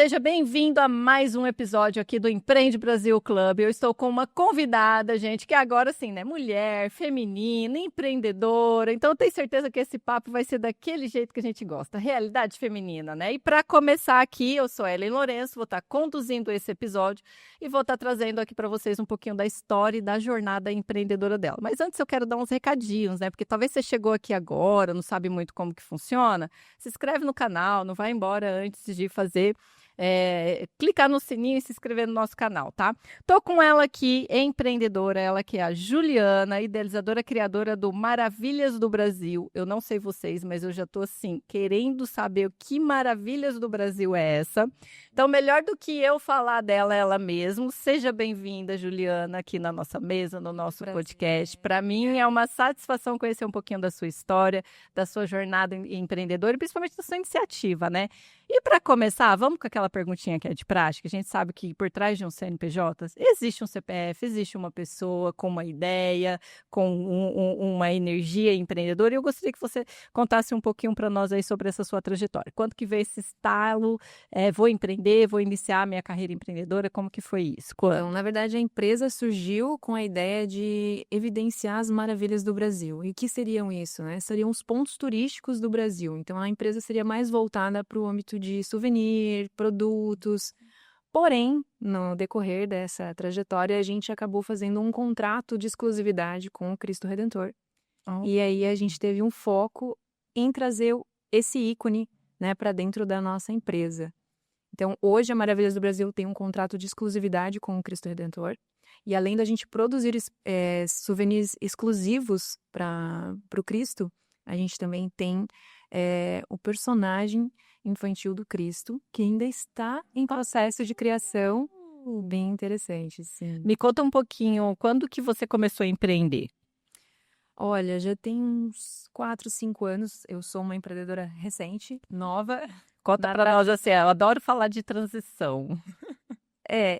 Seja bem-vindo a mais um episódio aqui do Empreende Brasil Club. Eu estou com uma convidada, gente, que agora sim, né? Mulher, feminina, empreendedora. Então, eu tenho certeza que esse papo vai ser daquele jeito que a gente gosta, realidade feminina, né? E para começar aqui, eu sou Ellen Lourenço, vou estar conduzindo esse episódio e vou estar trazendo aqui para vocês um pouquinho da história e da jornada empreendedora dela. Mas antes eu quero dar uns recadinhos, né? Porque talvez você chegou aqui agora, não sabe muito como que funciona. Se inscreve no canal, não vai embora antes de fazer. Clicar no sininho e se inscrever no nosso canal, tá? Tô com ela aqui, empreendedora, ela que é a Juliana, idealizadora, criadora do Maravilhas do Brasil. Eu não sei vocês, mas eu já tô assim, querendo saber o que Maravilhas do Brasil é essa. Então, melhor do que eu falar dela, ela mesma. Seja bem-vinda, Juliana, aqui na nossa mesa, no nosso podcast. Para mim é uma satisfação conhecer um pouquinho da sua história, da sua jornada empreendedora e principalmente da sua iniciativa, né? E para começar, vamos com aquela perguntinha que é de prática. A gente sabe que por trás de um CNPJ existe um CPF, existe uma pessoa com uma ideia, com uma energia empreendedora. E eu gostaria que você contasse um pouquinho para nós aí sobre essa sua trajetória. Quando que veio esse estalo? Vou empreender, vou iniciar a minha carreira empreendedora. Como que foi isso? Quando? Então, na verdade, a empresa surgiu com a ideia de evidenciar as maravilhas do Brasil. E o que seriam isso, né? Seriam os pontos turísticos do Brasil. Então, a empresa seria mais voltada para o âmbito de souvenir, produtos. Porém, no decorrer dessa trajetória, a gente acabou fazendo um contrato de exclusividade com o Cristo Redentor. E aí a gente teve um foco em trazer esse ícone, né, para dentro da nossa empresa. Então, hoje a Maravilhas do Brasil tem um contrato de exclusividade com o Cristo Redentor. E além da gente produzir souvenirs exclusivos para o Cristo, a gente também tem o personagem infantil do Cristo, que ainda está em processo de criação. Bem interessante, sim. Me conta um pouquinho, quando que você começou a empreender? Olha, já tem uns 4, 5 anos. Eu sou uma empreendedora recente, nova. Conta para nós assim, eu adoro falar de transição.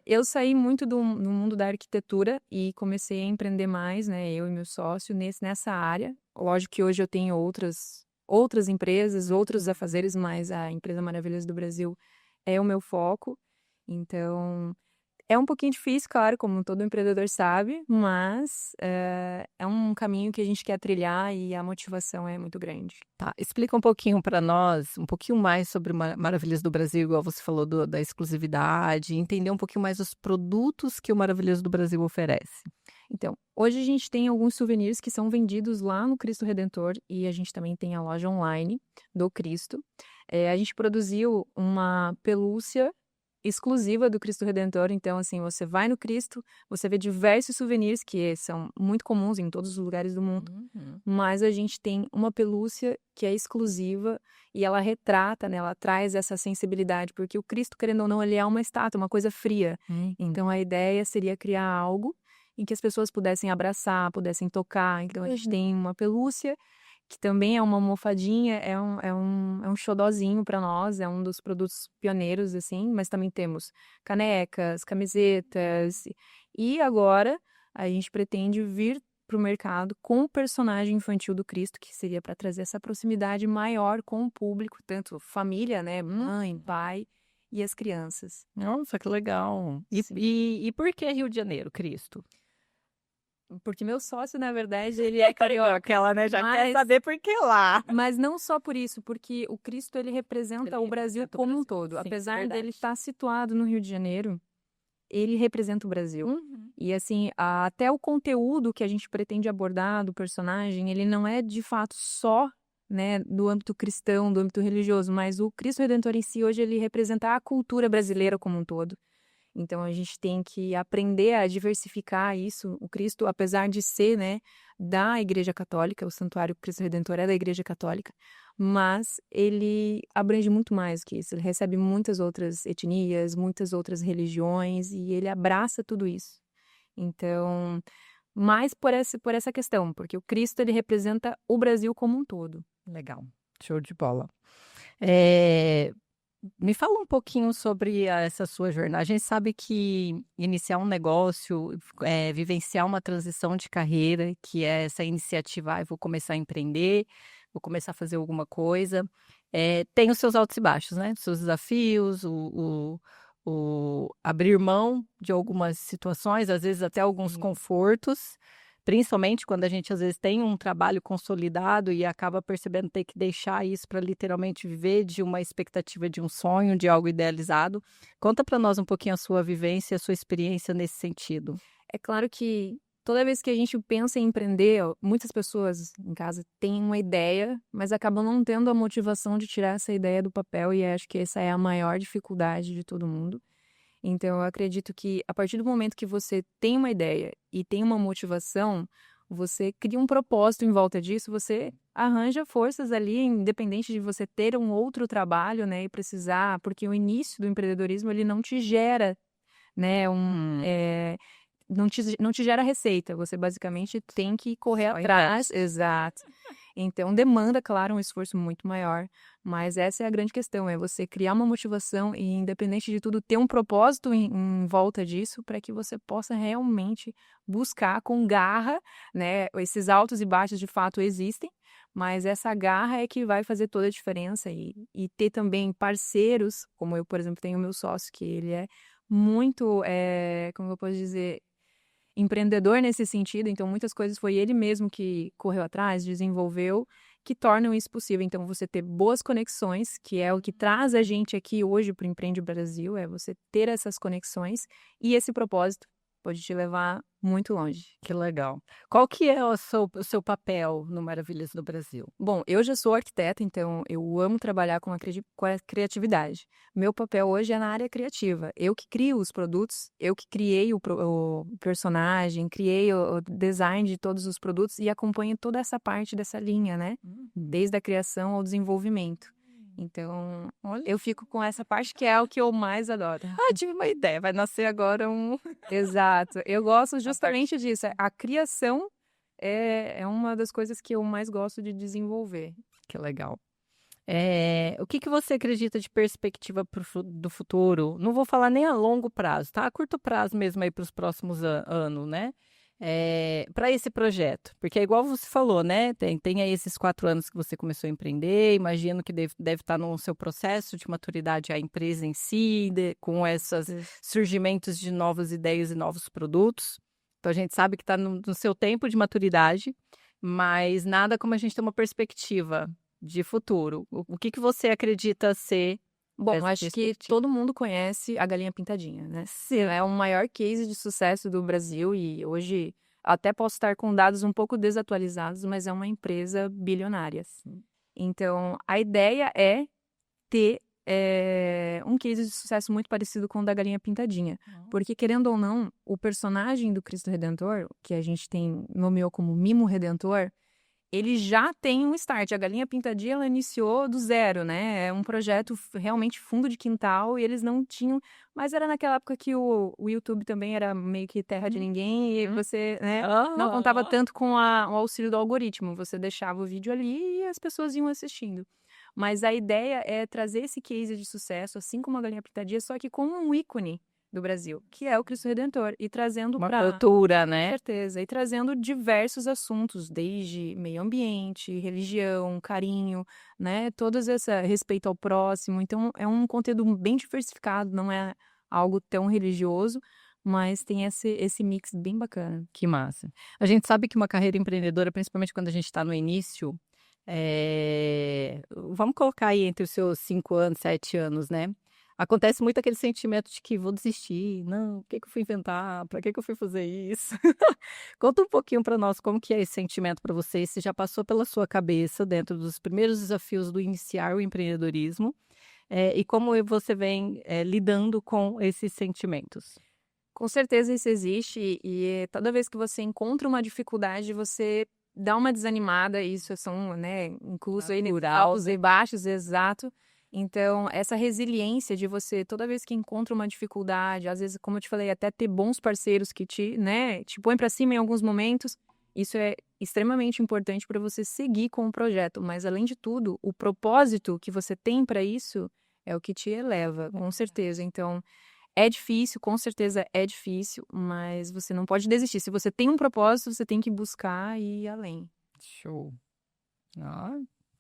Eu saí muito no mundo da arquitetura e comecei a empreender mais, né? Eu e meu sócio nessa área. Lógico que hoje eu tenho outras empresas, outros afazeres, mas a empresa Maravilhas do Brasil é o meu foco. Então, é um pouquinho difícil, claro, como todo empreendedor sabe, mas é um caminho que a gente quer trilhar e a motivação é muito grande. Tá, explica um pouquinho para nós, um pouquinho mais sobre Maravilhas do Brasil, igual você falou da exclusividade, entender um pouquinho mais os produtos que o Maravilhas do Brasil oferece. Então, hoje a gente tem alguns souvenirs que são vendidos lá no Cristo Redentor e a gente também tem a loja online do Cristo. A gente produziu uma pelúcia exclusiva do Cristo Redentor, então assim, você vai no Cristo, você vê diversos souvenirs que são muito comuns em todos os lugares do mundo, mas a gente tem uma pelúcia que é exclusiva e ela retrata, né, ela traz essa sensibilidade, porque o Cristo, querendo ou não, ele é uma estátua, uma coisa fria, então a ideia seria criar algo em que as pessoas pudessem abraçar, pudessem tocar, então a gente tem uma pelúcia que também é uma almofadinha, é um xodozinho para nós, é um dos produtos pioneiros, assim, mas também temos canecas, camisetas, e agora a gente pretende vir para o mercado com o personagem infantil do Cristo, que seria para trazer essa proximidade maior com o público, tanto família, né, mãe, pai e as crianças. Nossa, que legal! E por que Rio de Janeiro, Cristo? Porque meu sócio, na verdade, ele é carioca. Ela, né, já quer saber por que lá. Mas não só por isso, porque o Cristo, ele representa o Brasil como um todo. Sim, apesar dele estar situado no Rio de Janeiro, ele representa o Brasil. E assim, até o conteúdo que a gente pretende abordar do personagem, ele não é de fato só, né, do âmbito cristão, do âmbito religioso, mas o Cristo Redentor em si, hoje, ele representa a cultura brasileira como um todo. Então, a gente tem que aprender a diversificar isso. O Cristo, apesar de ser, né, da Igreja Católica, o Santuário Cristo Redentor é da Igreja Católica, mas ele abrange muito mais que isso. Ele recebe muitas outras etnias, muitas outras religiões e ele abraça tudo isso. Então, mais por essa questão, porque o Cristo, ele representa o Brasil como um todo. Legal, show de bola. Me fala um pouquinho sobre essa sua jornada. A gente sabe que iniciar um negócio, vivenciar uma transição de carreira, que é essa iniciativa, vou começar a empreender, vou começar a fazer alguma coisa. tem os seus altos e baixos, né? Os seus desafios, o abrir mão de algumas situações, às vezes até alguns confortos, principalmente quando a gente às vezes tem um trabalho consolidado e acaba percebendo ter que deixar isso para literalmente viver de uma expectativa de um sonho, de algo idealizado. Conta para nós um pouquinho a sua vivência, a sua experiência nesse sentido. É claro que toda vez que a gente pensa em empreender, muitas pessoas em casa têm uma ideia, mas acabam não tendo a motivação de tirar essa ideia do papel, e acho que essa é a maior dificuldade de todo mundo. Então, eu acredito que a partir do momento que você tem uma ideia e tem uma motivação, você cria um propósito em volta disso, você arranja forças ali, independente de você ter um outro trabalho, né, e precisar, porque o início do empreendedorismo, ele não te gera, né, não te gera receita, você basicamente tem que correr atrás. Exato. Então, demanda, claro, um esforço muito maior, mas essa é a grande questão, é você criar uma motivação e, independente de tudo, ter um propósito em volta disso para que você possa realmente buscar com garra, né? Esses altos e baixos, de fato, existem, mas essa garra é que vai fazer toda a diferença e ter também parceiros, como eu, por exemplo, tenho o meu sócio, que ele é muito, como eu posso dizer, empreendedor nesse sentido, então muitas coisas foi ele mesmo que correu atrás, desenvolveu, que tornam isso possível. Então, você ter boas conexões, que é o que traz a gente aqui hoje para o Empreende Brasil, é você ter essas conexões e esse propósito pode te levar muito longe. Que legal. Qual que é o seu papel no Maravilhas do Brasil? Bom, eu já sou arquiteta, então eu amo trabalhar com a criatividade. Meu papel hoje é na área criativa. Eu que crio os produtos, eu que criei o personagem, criei o design de todos os produtos e acompanho toda essa parte dessa linha, né? Desde a criação ao desenvolvimento. Então, Olha. eu fico com essa parte que é o que eu mais adoro. Tive uma ideia, vai nascer agora um... Exato. Eu gosto justamente disso. A criação é uma das coisas que eu mais gosto de desenvolver. Que legal. O que você acredita de perspectiva do futuro? Não vou falar nem a longo prazo, tá? A curto prazo mesmo aí para os próximos anos, né? Para esse projeto. Porque é igual você falou, né? Tem aí esses 4 anos que você começou a empreender, imagino que deve estar no seu processo de maturidade a empresa em si, com esses surgimentos de novas ideias e novos produtos. Então, a gente sabe que está no seu tempo de maturidade, mas nada como a gente ter uma perspectiva de futuro. O que você acredita ser? Bom, acho que todo mundo conhece a Galinha Pintadinha, né? Sim. É o maior case de sucesso do Brasil e hoje até posso estar com dados um pouco desatualizados, mas é uma empresa bilionária. Então, a ideia é ter um case de sucesso muito parecido com o da Galinha Pintadinha. Porque, querendo ou não, o personagem do Cristo Redentor, que a gente nomeou como Mimo Redentor, ele já tem um start. A Galinha Pintadinha, ela iniciou do zero, né? É um projeto realmente fundo de quintal e eles não tinham... Mas era naquela época que o YouTube também era meio que terra de ninguém e você, né, não contava tanto com o auxílio do algoritmo. Você deixava o vídeo ali e as pessoas iam assistindo. Mas a ideia é trazer esse case de sucesso, assim como a Galinha Pintadinha, só que com um ícone do Brasil, que é o Cristo Redentor, e trazendo uma cultura, né? Com certeza, e trazendo diversos assuntos, desde meio ambiente, religião, carinho, né, todas essa respeito ao próximo. Então, é um conteúdo bem diversificado, não é algo tão religioso, mas tem esse mix bem bacana. Que massa. A gente sabe que uma carreira empreendedora, principalmente quando a gente está no início, vamos colocar aí entre os seus 5 anos, 7 anos, né? Acontece muito aquele sentimento de que vou desistir, não, o que eu fui inventar, para que eu fui fazer isso? Conta um pouquinho para nós como que é esse sentimento para você, se já passou pela sua cabeça dentro dos primeiros desafios do iniciar o empreendedorismo, e como você vem lidando com esses sentimentos. Com certeza isso existe e toda vez que você encontra uma dificuldade, você dá uma desanimada, isso são, né, incluso aí altos e baixos, exato. Então, essa resiliência de você, toda vez que encontra uma dificuldade, às vezes, como eu te falei, até ter bons parceiros que te põem para cima em alguns momentos, isso é extremamente importante para você seguir com o projeto. Mas, além de tudo, o propósito que você tem para isso é o que te eleva, com certeza. Então, é difícil, com certeza é difícil, mas você não pode desistir. Se você tem um propósito, você tem que buscar e ir além. Show.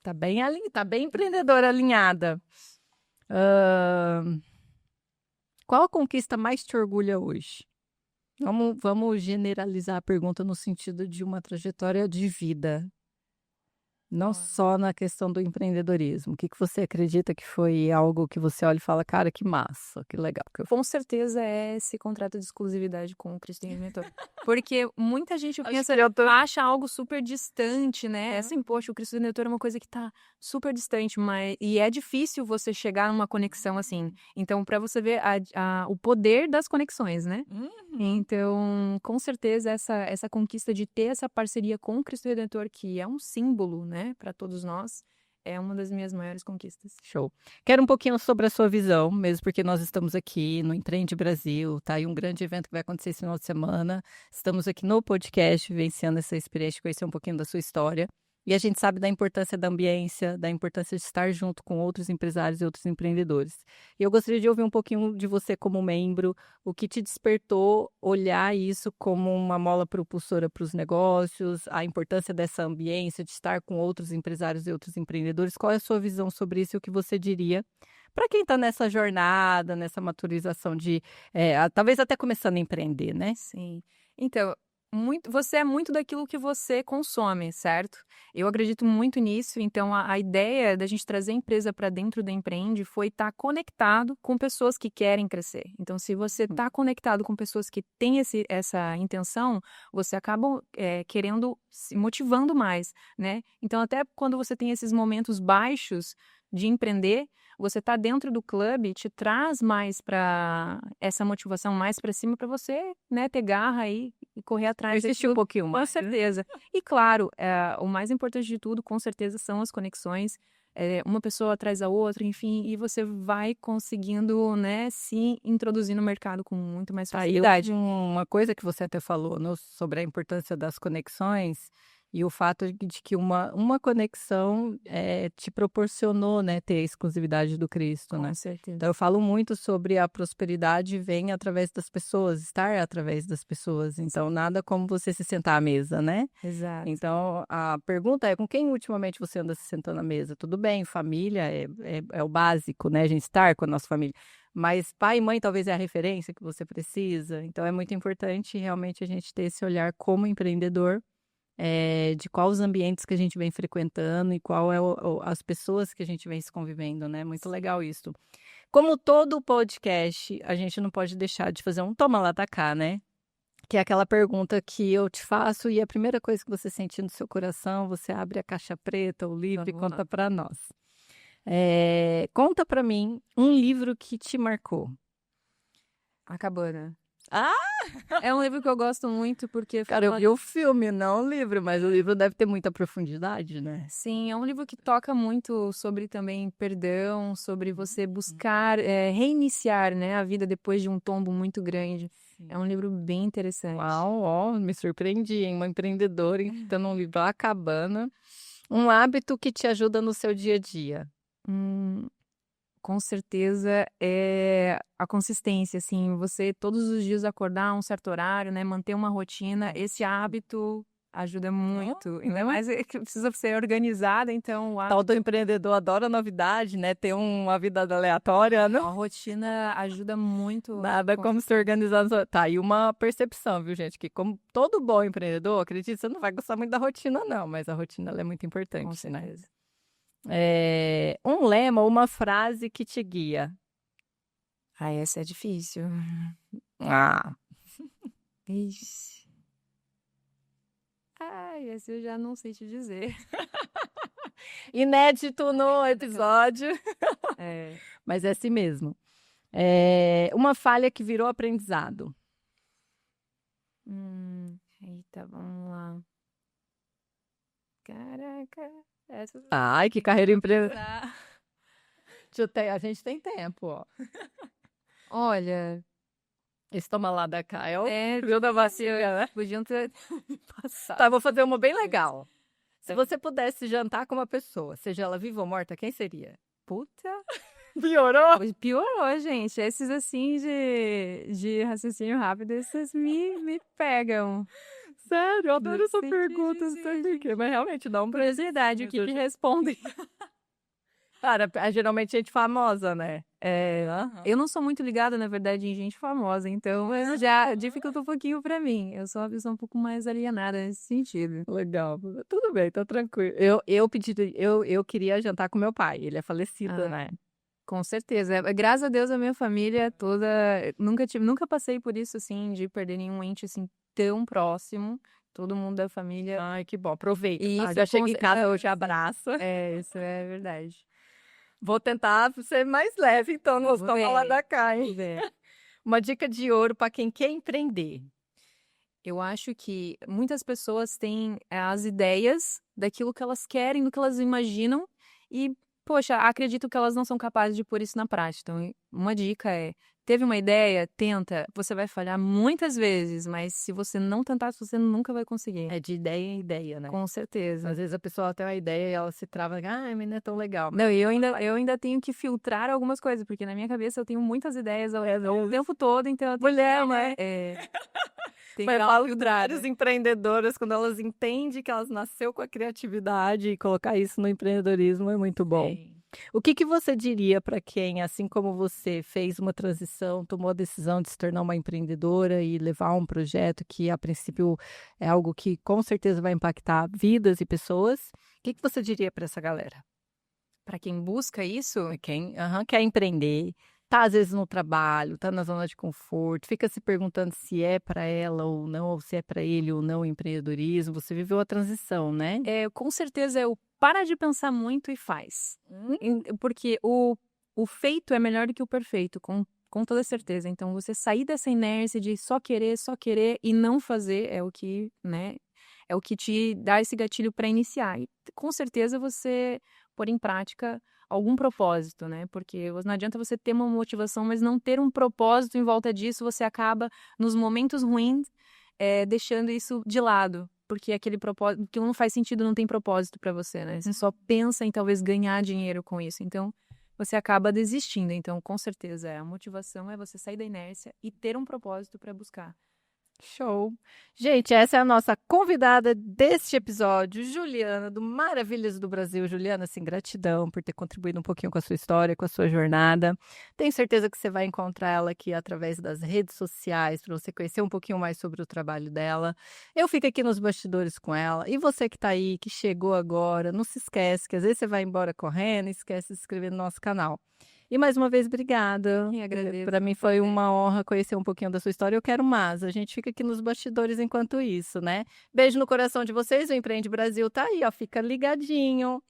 Tá bem empreendedora, alinhada. Qual a conquista mais te orgulha hoje? Vamos generalizar a pergunta no sentido de uma trajetória de vida, não só na questão do empreendedorismo. O que você acredita que foi algo que você olha e fala, cara, que massa, que legal. Com certeza é esse contrato de exclusividade com o Cristo Redentor. Porque muita gente pensa, acha algo super distante, né? Assim, poxa, o Cristo Redentor é uma coisa que tá super distante, e é difícil você chegar numa conexão assim. Então, para você ver o poder das conexões, né? Então, com certeza, essa conquista de ter essa parceria com o Cristo Redentor, que é um símbolo, né, para todos nós, é uma das minhas maiores conquistas. Show. Quero um pouquinho sobre a sua visão, mesmo porque nós estamos aqui no Empreende Brasil, tá? E um grande evento que vai acontecer esse final de semana. Estamos aqui no podcast, vivenciando essa experiência, conhecer um pouquinho da sua história. E a gente sabe da importância da ambiência, da importância de estar junto com outros empresários e outros empreendedores. E eu gostaria de ouvir um pouquinho de você como membro, o que te despertou olhar isso como uma mola propulsora para os negócios, a importância dessa ambiência, de estar com outros empresários e outros empreendedores. Qual é a sua visão sobre isso e o que você diria para quem está nessa jornada, nessa maturização de, talvez até começando a empreender, né? Sim. Então, você é muito daquilo que você consome, certo? Eu acredito muito nisso, então a ideia da gente trazer a empresa para dentro da Empreende foi estar conectado com pessoas que querem crescer. Então, se você está conectado com pessoas que têm essa intenção, você acaba querendo, se motivando mais, né? Então, até quando você tem esses momentos baixos de empreender, você tá dentro do clube, te traz mais para essa motivação mais para cima para você, né, ter garra aí e correr atrás. Persistir um pouquinho Com mais. certeza. E claro, o mais importante de tudo, com certeza, são as conexões. Uma pessoa atrás da outra, enfim, e você vai conseguindo, né, se introduzir no mercado com muito mais facilidade. Uma coisa que você até falou, né, sobre a importância das conexões e o fato de que uma conexão te proporcionou, né, ter a exclusividade do Cristo, né? Com certeza. Então eu falo muito sobre a prosperidade vem através das pessoas, estar através das pessoas. Então nada como você se sentar à mesa, né? Exato. Então a pergunta é com quem ultimamente você anda se sentando à mesa? Tudo bem, família é o básico, né? A gente estar com a nossa família. Mas pai e mãe talvez é a referência que você precisa. Então é muito importante realmente a gente ter esse olhar como empreendedor, de quais os ambientes que a gente vem frequentando e qual as pessoas que a gente vem se convivendo, né? Muito legal isso. Como todo podcast, a gente não pode deixar de fazer um toma lá da cá, né? Que é aquela pergunta que eu te faço e a primeira coisa que você sente no seu coração, você abre a caixa preta, o livro e conta para nós. Conta para mim um livro que te marcou. A Cabana. Ah! É um livro que eu gosto muito porque... Cara, eu vi o filme, não o livro, mas o livro deve ter muita profundidade, né? Sim, é um livro que toca muito sobre também perdão, sobre você buscar reiniciar, né, a vida depois de um tombo muito grande. Sim. É um livro bem interessante. Uau, ó, me surpreendi, hein? Uma empreendedora dando um livro A Cabana. Um hábito que te ajuda no seu dia a dia. Com certeza é a consistência, assim, você todos os dias acordar a um certo horário, né, manter uma rotina, esse hábito ajuda muito, ainda mais que precisa ser organizada, então... Tal do empreendedor adora novidade, né, ter uma vida aleatória, não? A rotina ajuda muito. Nada como se organizar. Tá, e uma percepção, viu, gente, que como todo bom empreendedor, acredito, você não vai gostar muito da rotina, não, mas a rotina ela é muito importante, Com certeza. Né? Um lema, uma frase que te guia. Essa é difícil. Ixi. Esse eu já não sei te dizer. Inédito no episódio. Mas é assim mesmo. Uma falha que virou aprendizado. Eita, vamos lá. Caraca. Ai, que carreira empreendedora. A gente tem tempo, ó. Olha, esse toma lá da cá é o frio da bacia, né? Podiam ter passado. Tá, vou fazer uma bem legal. Se você pudesse jantar com uma pessoa, seja ela viva ou morta, quem seria? Puta. Piorou? Piorou, gente. Esses assim de raciocínio rápido, esses me pegam. Sério, eu adoro essa Sim, pergunta, não sim, sei sim, por quê, mas realmente dá um Curiosidade, o que que respondem? Cara, geralmente gente famosa, né? É, Aham. eu não sou muito ligada, na verdade, em gente famosa, então já dificulta um pouquinho pra mim. Eu sou uma pessoa um pouco mais alienada nesse sentido. Legal. Tudo bem, tá tranquilo. Eu queria jantar com meu pai, ele é falecido, Ah, né? com certeza. Graças a Deus, a minha família toda, nunca passei por isso, assim, de perder nenhum ente, assim, tão próximo. Todo mundo da família. Ai, que bom, aproveita, E tá? isso Já chega em casa hoje, abraça. isso é verdade. Vou tentar ser mais leve, então, no Vamos Hospital lá ver, da cá, hein? vamos ver. Uma dica de ouro para quem quer empreender. Eu acho que muitas pessoas têm as ideias daquilo que elas querem, do que elas imaginam e, poxa, acredito que elas não são capazes de pôr isso na prática. Então, uma dica é: teve uma ideia, tenta. Você vai falhar muitas vezes, mas se você não tentar, você nunca vai conseguir. É de ideia em ideia, né? Com certeza. Às vezes a pessoa tem uma ideia e ela se trava, mas não é tão legal. Não, e eu ainda tenho que filtrar algumas coisas, porque na minha cabeça eu tenho muitas ideias o tempo todo, então eu tenho Mulher, né? tem Mas que eu dar uma falo que filtrada. várias empreendedoras, quando elas entendem que elas nasceu com a criatividade e colocar isso no empreendedorismo é muito bom. Sim. O que que você diria para quem, assim como você, fez uma transição, tomou a decisão de se tornar uma empreendedora e levar um projeto que, a princípio, é algo que com certeza vai impactar vidas e pessoas? O que que você diria para essa galera? Para quem busca isso, Quem, quer empreender, tá às vezes no trabalho, tá na zona de conforto, fica se perguntando se é para ela ou não, ou se é para ele ou não o empreendedorismo. Você viveu a transição, né? com certeza eu para de pensar muito e faz. Porque o feito é melhor do que o perfeito, com toda certeza. Então, você sair dessa inércia de só querer e não fazer é o que, né, é o que te dá esse gatilho para iniciar. E com certeza você pôr em prática algum propósito, né? Porque não adianta você ter uma motivação, mas não ter um propósito em volta disso, você acaba, nos momentos ruins, deixando isso de lado. Porque aquele propósito, que não faz sentido, não tem propósito para você, né? Você só pensa em talvez ganhar dinheiro com isso. Então, você acaba desistindo. Então, com certeza, a motivação é você sair da inércia e ter um propósito para buscar. Show. Gente, essa é a nossa convidada deste episódio, Juliana, do Maravilhas do Brasil. Juliana, assim, gratidão por ter contribuído um pouquinho com a sua história, com a sua jornada. Tenho certeza que você vai encontrar ela aqui através das redes sociais, para você conhecer um pouquinho mais sobre o trabalho dela. Eu fico aqui nos bastidores com ela. E você que está aí, que chegou agora, não se esquece que às vezes você vai embora correndo e esquece de se inscrever no nosso canal. E mais uma vez, obrigada. Eu agradeço. Para mim foi uma honra conhecer um pouquinho da sua história. Eu quero mais. A gente fica aqui nos bastidores enquanto isso, né? Beijo no coração de vocês. O Empreende Brasil tá aí, ó. Fica ligadinho.